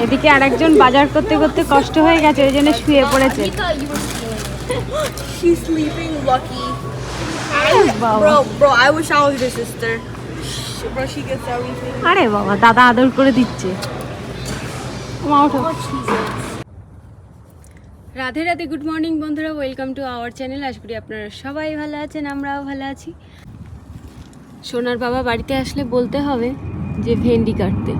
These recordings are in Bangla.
এদিকে আরেকজন বাজার করতে করতে কষ্ট হয়ে গেছে, ওই জন্য শুয়ে পড়েছে। She's sleeping lucky. Bro, I wish I was your sister. Bro, she gets everything. আরে বাবা, দাদা আদর করে দিচ্ছে। রাধে রাধে, গুড মর্নিং বন্ধুরা, ওয়েলকাম টু আওয়ার চ্যানেল। আশা করি আপনারা সবাই ভালো আছেন, আমরাও ভালো আছি। সোনার বাবা বাড়িতে আসলে বলতে হবে যে ভেন্ডি কাটতে।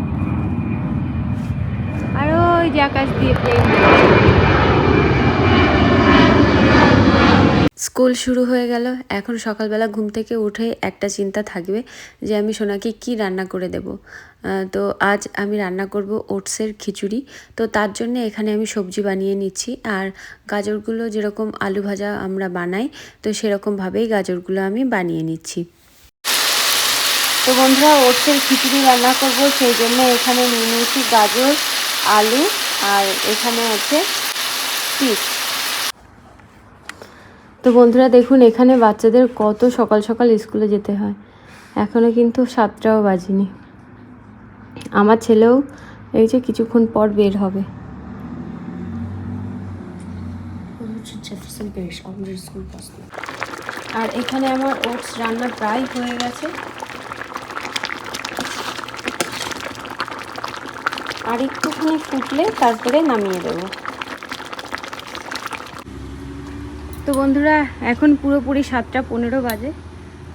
আর ওই যে আকাশ দিয়ে প্লেন। স্কুল শুরু হয়ে গেল। এখন সকালবেলা ঘুম থেকে উঠে একটা চিন্তা থাকবে যে আমি সোনাকে কি রান্না করে দেব। তো আজ আমি রান্না করব ওটসের খিচুড়ি। তো তার জন্য এখানে আমি সবজি বানিয়ে নিচ্ছি, আর গাজরগুলো যেরকম আলু ভাজা আমরা বানাই তো সেরকমভাবেই গাজরগুলো আমি বানিয়ে নিচ্ছি। তো বন্ধুরা, ওটসের খিচুড়ি রান্না করব, সেই জন্য এখানে নিয়ে নিয়েছি গাজর, আলু, আর এখানে আছে পিস। তো বন্ধুরা দেখুন, এখানে বাচ্চাদের কত সকাল সকাল স্কুলে যেতে হয়। এখনও কিন্তু 7টাও বাজেনি। আমার ছেলেও এই যে কিছুক্ষণ পর বের হবে। আর এখানে আমার ওটস রান্না প্রায় হয়ে গেছে, আর একটুখানি ফুটলে তারপরে নামিয়ে দেবো। তো বন্ধুরা, এখন পুরোপুরি 7টা 15 বাজে।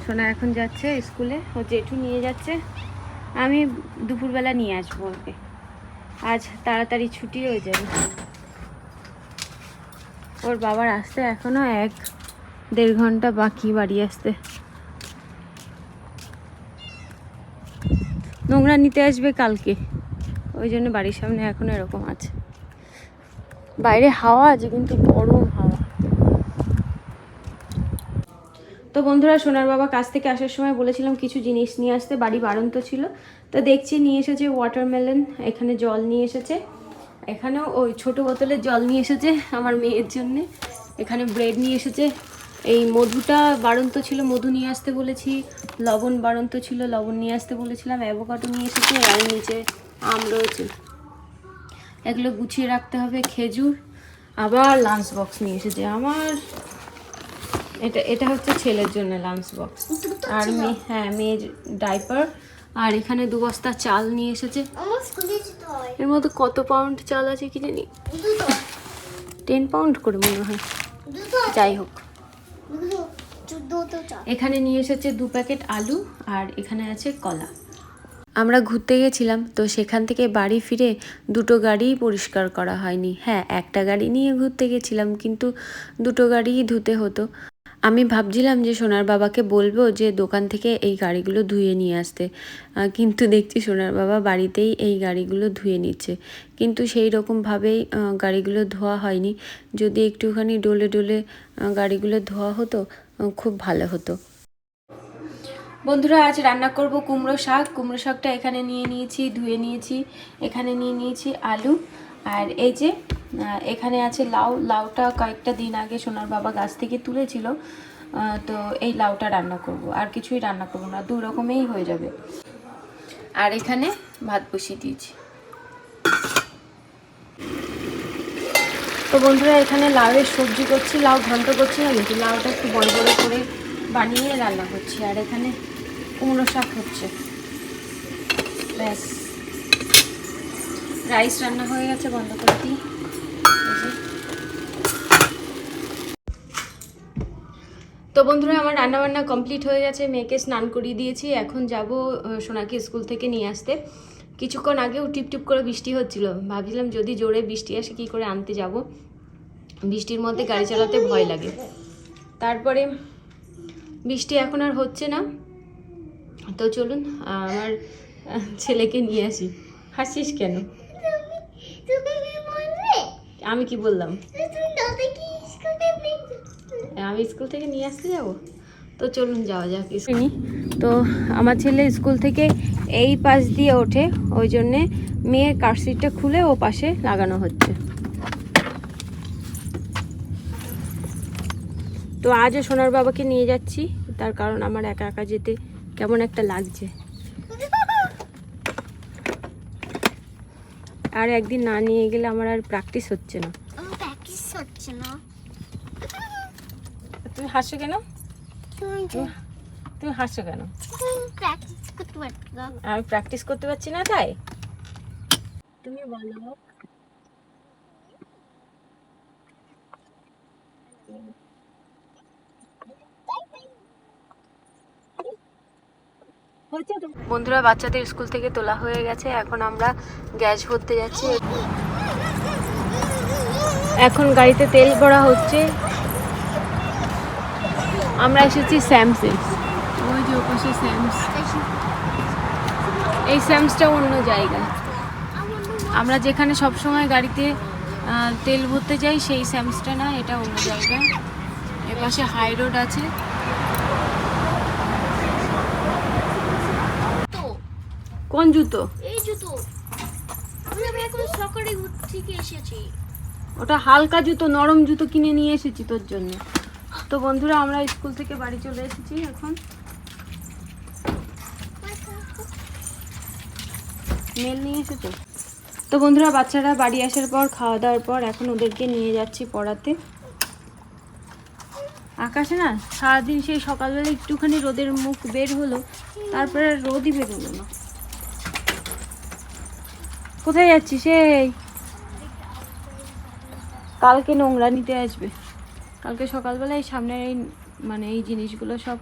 সোনা এখন যাচ্ছে স্কুলে, ও জেঠু নিয়ে যাচ্ছে। আমি দুপুরবেলা নিয়ে আসবো ওকে, আজ তাড়াতাড়ি ছুটি হয়ে যাবে। ওর বাবার আসতে এখনও 1-1.5 ঘন্টা বাকি বাড়ি আসতে। নোংরা নিতে আসবে কালকে, ওই জন্য বাড়ির সামনে এখনও এরকম আছে। বাইরে হাওয়া আছে কিন্তু গরম হাওয়া। তো বন্ধুরা, সোনার বাবা কাছ থেকে আসার সময় বলেছিলাম কিছু জিনিস নিয়ে আসতে, বাড়ি বাড়ন্ত ছিল। তো দেখছি নিয়ে এসেছে ওয়াটারমেলন, এখানে জল নিয়ে এসেছে, এখানেও ওই ছোটো বোতলের জল নিয়ে এসেছে আমার মেয়ের জন্যে। এখানে ব্রেড নিয়ে এসেছে, এই মধুটা বাড়ন্ত ছিল, মধু নিয়ে আসতে বলেছি। লবণ বাড়ন্ত ছিল, লবণ নিয়ে আসতে বলেছিলাম। অ্যাভোকাডো নিয়ে এসেছে, আর নিচে আম রয়েছে, এগুলো গুছিয়ে রাখতে হবে। খেজুর, আবার লাঞ্চ বক্স নিয়ে এসেছে আমার। এটা হচ্ছে ছেলের জন্য লাঞ্চ বক্স, আর মেয়ের ডাইপার। আর এখানে 2 বস্তা চাল নিয়ে এসেছে। এর মধ্যে কত পাউন্ড চাল আছে কি জানি, 10 পাউন্ড করে মনে হয়। যাই হোক, এখানে নিয়ে এসেছে 2 প্যাকেট আলু, আর এখানে আছে কলা। আমরা ঘুরতে গেছিলাম, তো সেখান থেকে বাড়ি ফিরে 2টো গাড়িই পরিষ্কার করা হয়নি। হ্যাঁ, একটা গাড়ি নিয়ে ঘুরতে গেছিলাম, কিন্তু 2টো গাড়িই ধুতে হতো। আমি ভাবছিলাম যে সোনার বাবাকে বলবো যে দোকান থেকে এই গাড়িগুলো ধুয়ে নিয়ে আসতে, কিন্তু দেখছি সোনার বাবা বাড়িতেই এই গাড়িগুলো ধুয়ে নিচ্ছে। কিন্তু সেই রকমভাবেই গাড়িগুলো ধোয়া হয়নি। যদি একটুখানি ডলে ডলে গাড়িগুলো ধোয়া হতো খুব ভালো হতো। বন্ধুরা, আজ রান্না করব কুমড়ো শাক। কুমড়ো শাকটা এখানে নিয়ে নিয়েছি, ধুয়ে নিয়েছি। এখানে নিয়ে নিয়েছি আলু, আর এই যে এখানে আছে লাউ। লাউটা কয়েকটা দিন আগে সোনার বাবা গাছ থেকে তুলেছিল, তো এই লাউটা রান্না করব, আর কিছুই রান্না করব না, 2 রকমেই হয়ে যাবে। আর এখানে ভাত বসিয়ে দিয়েছি। তো বন্ধুরা, এখানে লাউয়ের সবজি করছি, লাউ ঘন্ট করছি না, কিন্তু লাউটা একটু বড় বড় করে বানিয়ে রান্না করছি। আর এখানে কুমড়ো শাক হচ্ছে, ব্যাস। রাইস রান্না হয়ে গেছে, বন্ধ করে দিই। তো বন্ধুরা, আমার রান্নাবান্না কমপ্লিট হয়ে গেছে, মেয়েকে স্নান করিয়ে দিয়েছি। এখন যাব সোনাকে স্কুল থেকে নিয়ে আসতে। কিছুক্ষণ আগেও টিপটিপ করে বৃষ্টি হচ্ছিল, ভাবছিলাম যদি জোরে বৃষ্টি আসে কী করে আনতে যাব, বৃষ্টির মধ্যে গাড়ি চালাতে ভয় লাগে। তারপরে বৃষ্টি এখন আর হচ্ছে না, তো চলুন আমার ছেলেকে নিয়ে আসি। হাসিস কেন? আমি কি বললাম? আমি স্কুল থেকে নিয়ে আসতে যাব, তো চলুন যাওয়া যাক স্কুলে। তো আমার ছেলে স্কুল থেকে এই পাশ দিয়ে ওঠে, ওই জন্যে মেয়ের কারসিটটা খুলে ও পাশে লাগানো হচ্ছে। তো আজও সোনার বাবাকে নিয়ে যাচ্ছি, তার কারণ আমার একা একা যেতে কেমন একটা লাগছে। আর একদিন না নিয়ে গেলে আমার আর প্র্যাকটিস হচ্ছে না। প্র্যাকটিস হচ্ছে না। তুমি হাসছো কেন? তুমি হাসছো কেন? প্র্যাকটিস করতে পারছো না। আমি প্র্যাকটিস করতে পারছি না তাই? তুমি বলো। বন্ধুরা, বাচ্চাদের স্কুল থেকে তোলা হয়ে গেছে, এখন আমরা গ্যাস ভরতে যাচ্ছি। এখন গাড়িতে তেল ভরা হচ্ছে। আমরা এসেছি স্যামসে। ওই যে ওপাশে স্যামস। এই স্যামসটা অন্য জায়গা। আমরা যেখানে সবসময় গাড়িতে তেল ভরতে যাই সেই স্যামসটা না, এটা অন্য জায়গা। এপাশে হাই রোড আছে। কোন জুতো? এই জুতো আমি এখন সকালে থেকে এসেছি। ওটা হালকা জুতো, নরম জুতো কিনে নিয়ে এসেছি তোর জন্য। তো বন্ধুরা, আমরা স্কুল থেকে বাড়ি চলে এসেছি এখন। মেল নিয়ে এসেছো? তো বন্ধুরা, বাচ্চারা বাড়ি আসার পর খাওয়া দাওয়ার পর এখন ওদেরকে নিয়ে যাচ্ছি পড়াতে। আকাশে না সারাদিন সেই সকালবেলা একটুখানি রোদের মুখ বের হলো, তারপরে রোদই বেরোলো না। কোথায় যাচ্ছি? সেই কালকে নোংরা নিতে আসবে। কালকে সকালবেলা এই সামনের এই এই জিনিসগুলো সব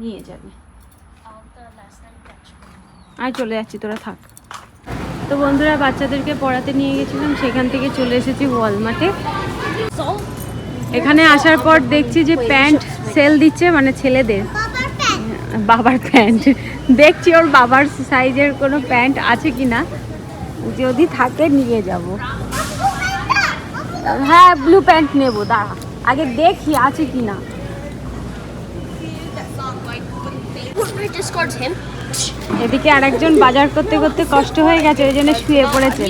নিয়ে যাবে। আর চলে যাচ্ছি, তোরা থাক। তো বন্ধুরা, বাচ্চাদেরকে পড়াতে নিয়ে গেছিলাম, সেখান থেকে চলে এসেছি ওয়ালমার্টে। এখানে আসার পর দেখছি যে প্যান্ট সেল দিচ্ছে, ছেলেদের বাবার প্যান্ট। দেখছি ওর বাবার সাইজের কোনো প্যান্ট আছে কিনা, যদি থাকে নিয়ে যাব। হ্যাঁ, ব্লু প্যান্ট নেব। দাঁড়া, আগে দেখি আছে কিনা। এদিকে আরেকজন বাজার করতে করতে কষ্ট হয়ে গেছে, ওই জন্য শুয়ে পড়েছে।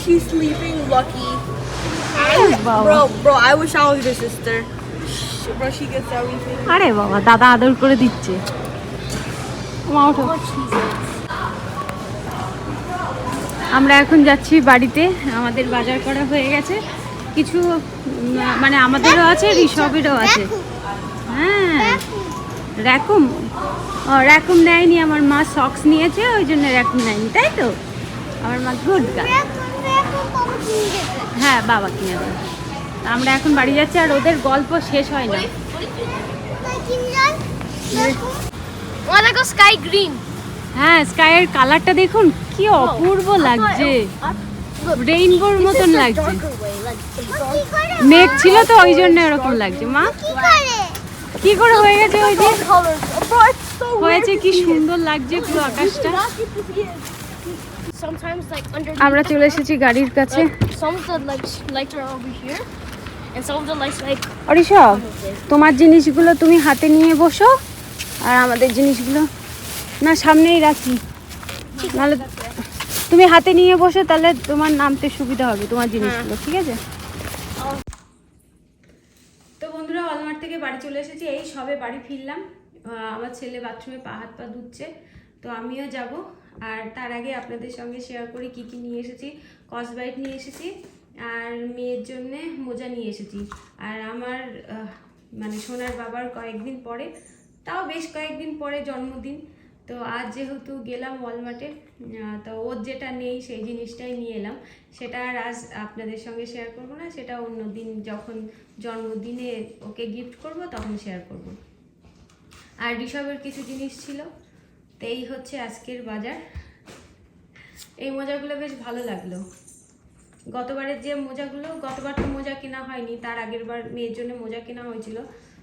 She's sleeping, lucky. বাবা, Bro, I wish I was your sister. Bro, she gets everything. আরে বাবা, দাদা আদর করে দিচ্ছে। মা ওঠো। আমরা এখন যাচ্ছি বাড়িতে। আমাদের বাজার করা হয়ে গেছে, কিছু আমাদেরও আছে, ঋষভেরও আছে। হ্যাঁ, র্যাকুম। ও, র্যাকুম নেয়নি আমার মা, সক্স নিয়েছে, ওই জন্য র্যাকুম নেয়নি, তাই তো? আমার মা গুড গার্ল। হ্যাঁ, বাবা কিনে দেবে। আমরা এখন বাড়ি যাচ্ছি, আর ওদের গল্প শেষ হয় না। Sky green. হ্যাঁ, স্কাইয়ের কালারটা দেখুন কি অপূর্ব লাগছে, রেইনবোর মতন লাগছে। মেঘ ছিল তো ওই জন্য এরকম লাগছে। মা কি করে হয়ে গেছে? ওই যে হয়েছে, কি সুন্দর লাগছে পুরো আকাশটা। আমরা চলে এসেছি গাড়ির কাছে। ঋষভ, তোমার জিনিসগুলো তুমি হাতে নিয়ে বসো, আর আমাদের জিনিসগুলো না সামনেই রাখি, নাহলে তুমি হাতে নিয়ে বসো, তাহলে তোমার নামতে সুবিধা হবে তোমার জিনিসগুলো। ঠিক আছে? তো বন্ধুরা, ওয়ালমার্ট থেকে বাড়ি চলে এসেছি, এই সবে বাড়ি ফিরলাম। আমার ছেলে বাথরুমে হাত পা ধুচ্ছে, তো আমিও যাব। আর তার আগে আপনাদের সঙ্গে শেয়ার করি কি কি নিয়ে এসেছি। কসবাইট নিয়ে এসেছি, আর মেয়ের জন্যে মোজা নিয়ে এসেছি। আর আমার সোনার বাবার কয়েকদিন পরে, তাও বেশ কয়েকদিন পরে জন্মদিন, তো আজ যেহেতু গেলাম ওয়ালমার্টে, তো ওর যেটা নেই সেই জিনিসটাই নিয়ে এলাম। সেটা আর আজ আপনাদের সঙ্গে শেয়ার করব না, সেটা অন্য দিন যখন জন্মদিনে ওকে গিফট করব তখন শেয়ার করব। আর ঋষভের কিছু জিনিস ছিল, তো এই হচ্ছে আজকের বাজার। এই মোজাগুলো বেশ ভালো লাগলো। গতবারের যে মোজাগুলো, গতবার তো মোজা কেনা হয়নি, তার আগের বার মেয়ের জন্য মোজা কেনা হয়েছিল,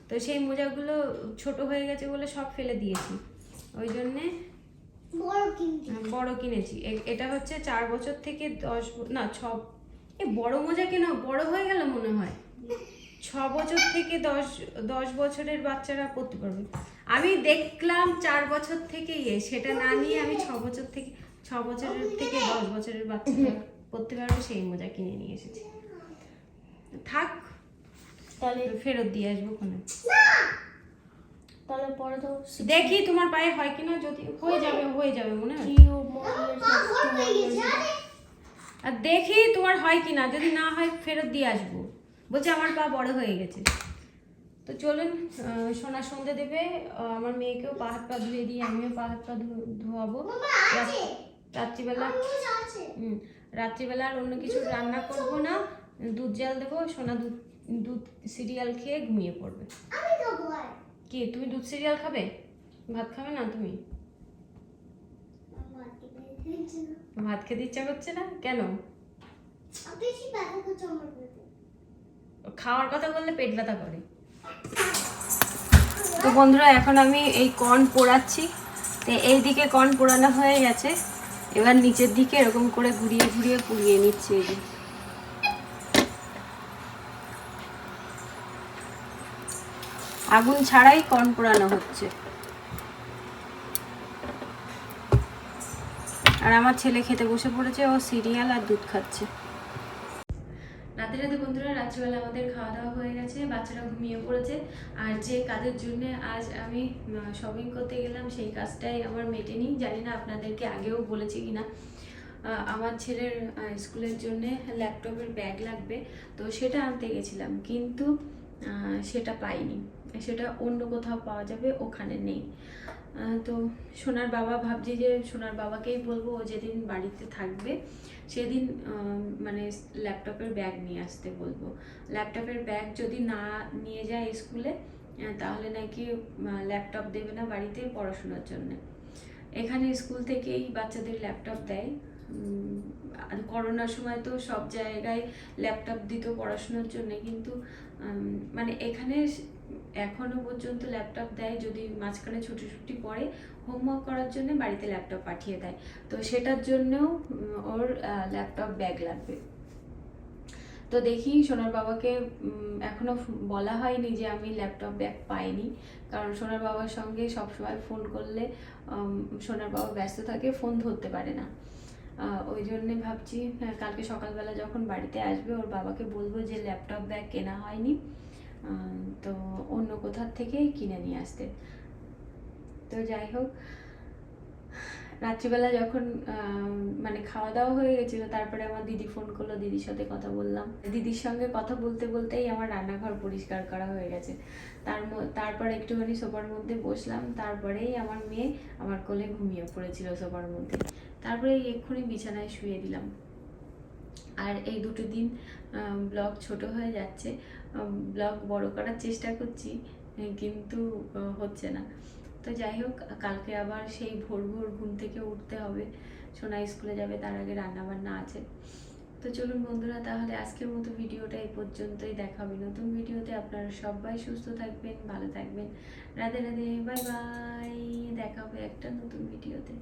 তো সেই মোজাগুলো ছোট হয়ে গেছে বলে সব ফেলে দিয়েছি, ওই জন্যে বড় কিনেছি। এটা হচ্ছে 4 বছর থেকে 6 বড় মোজা কেনা বড় হয়ে গেল মনে হয়। 6 বছর থেকে 10 বছরের বাচ্চারা পড়তে পারবে। আমি দেখলাম 4 বছর থেকে সেটা না নিয়ে আমি 6 বছরের থেকে 10 বছরের বাচ্চারা পড়তে পারবে সেই মোজা কিনে নিয়ে এসেছি। থাক, তাহলে ফেরত দিয়ে আসবো ওখানে। তাহলে পরে তো দেখি তোমার পায়ে হয় কিনা, যদি হয়ে যাবে মনে হয়। আর দেখি তোমার হয় কি না, যদি না হয় ফেরত দিয়ে আসবো। বলছে আমার পা বড় হয়ে গেছে। তো চলুন, সোনা সন্ধে দেবে, আমার মেয়েকেও পা হাত পা ধুয়ে দিই, আমিও পা হাত পা ধোয়াবো। রাত্রিবেলা রাত্রিবেলা আর অন্য কিছু রান্না করবো না, দুধ জাল দেবো, সোনা দুধ দুধ সিরিয়াল খেয়ে ঘুমিয়ে পড়বে। কি তুমি দুধ সিরিয়াল খাবে? ভাত খাবে না তুমি? ভাত খেতে ইচ্ছা করছে না কেন? খাওয়ার কথা বললে পেট ব্যথা করে। তো বন্ধুরা, এখন আমি এই কর্ন পোড়াচ্ছি। তো এই দিকে কর্ন পোড়ানো হয়ে গেছে, এবার নিচের দিকে এরকম করে ঘুরিয়ে ঘুরিয়ে পুড়িয়ে নিচ্ছে। এই যে আগুন ছাড়াই কর্ন পোড়ানো হচ্ছে। আর আমার ছেলে খেতে বসে পড়েছে, ও সিরিয়াল আর দুধ খাচ্ছে। রাতে রাতে বন্ধুরা, রাত্রিবেলা আমাদের খাওয়া দাওয়া হয়ে গেছে, বাচ্চারা ঘুমিয়ে পড়েছে। আর যে কাজের জন্য আজ আমি শপিং করতে গেলাম, সেই কাজটাই আমার মেটেনি। জানি না আপনাদেরকে আগেও বলেছি কিনা। আমার ছেলের স্কুলের জন্য ল্যাপটপের ব্যাগ লাগবে, তো সেটা আনতে গেছিলাম, কিন্তু সেটা পাইনি। সেটা অন্য কোথাও পাওয়া যাবে, ওখানে নেই। তো সোনার বাবা, ভাবছি যে সোনার বাবাকেই বলবো, ও যেদিন বাড়িতে থাকবে সেদিন মানে ল্যাপটপের ব্যাগ নিয়ে আসতে বলবো। ল্যাপটপের ব্যাগ যদি না নিয়ে যায় স্কুলে, তাহলে নাকি ল্যাপটপ দেবে না বাড়িতে পড়াশোনার জন্য। এখানে স্কুল থেকেই বাচ্চাদের ল্যাপটপ দেয়। করোনার সময় তো সব জায়গায় ল্যাপটপ দিত পড়াশোনার জন্য, কিন্তু মানে এখানে এখনো পর্যন্ত ল্যাপটপ দেয় যদি মাঝখানে ছুটি পড়ে, হোমওয়ার্ক করার জন্য বাড়িতে ল্যাপটপ পাঠিয়ে দেয়। তো সেটার জন্যও ওর ল্যাপটপ ব্যাগ লাগবে। তো দেখি, সোনার বাবাকে এখনো বলা হয়নি যে আমি ল্যাপটপ ব্যাগ পাইনি, কারণ সোনার বাবার সঙ্গে সবসময় ফোন করলে সোনার বাবা ব্যস্ত থাকে, ফোন ধরতে পারে না। ওই জন্যে ভাবছি কালকে সকালবেলা যখন বাড়িতে আসবে, ওর বাবাকে বলবো যে ল্যাপটপ ব্যাগ কেনা হয়নি, তো অন্য কোথার থেকে কিনে নিয়ে আসতে। তো যাই হোক, রাত্রিবেলা যখন মানে খাওয়া দাওয়া হয়ে গেছিলো, তারপরে আমার দিদি ফোন করলো, দিদির সাথে কথা বললাম। দিদির সঙ্গে কথা বলতে বলতেই আমার রান্নাঘর পরিষ্কার করা হয়ে গেছে। তারপর একটুখানি সোফার মধ্যে বসলাম, তারপরেই আমার মেয়ে আমার কোলে ঘুমিয়ে পড়েছিল সোফার মধ্যে। তারপরে এক্ষুনি বিছানায় শুয়ে দিলাম। আর এই দুটো দিন ব্লগ ছোট হয়ে যাচ্ছে, ব্লগ বড় করার চেষ্টা করছি, কিন্তু হচ্ছে না। তো যাই হোক, কালকে আবার সেই ভোর ভোর ঘুম থেকে উঠতে হবে, সোনা স্কুলে যাবে, তার আগে রান্না বান্না আছে। তো চলুন বন্ধুরা, তাহলে আজকের মতো ভিডিওটা এই পর্যন্তই। দেখা হবে নতুন ভিডিওতে। আপনারা সবাই সুস্থ থাকবেন, ভালো থাকবেন। Radhe Radhe, bye bye. দেখা হবে একটা নতুন ভিডিওতে।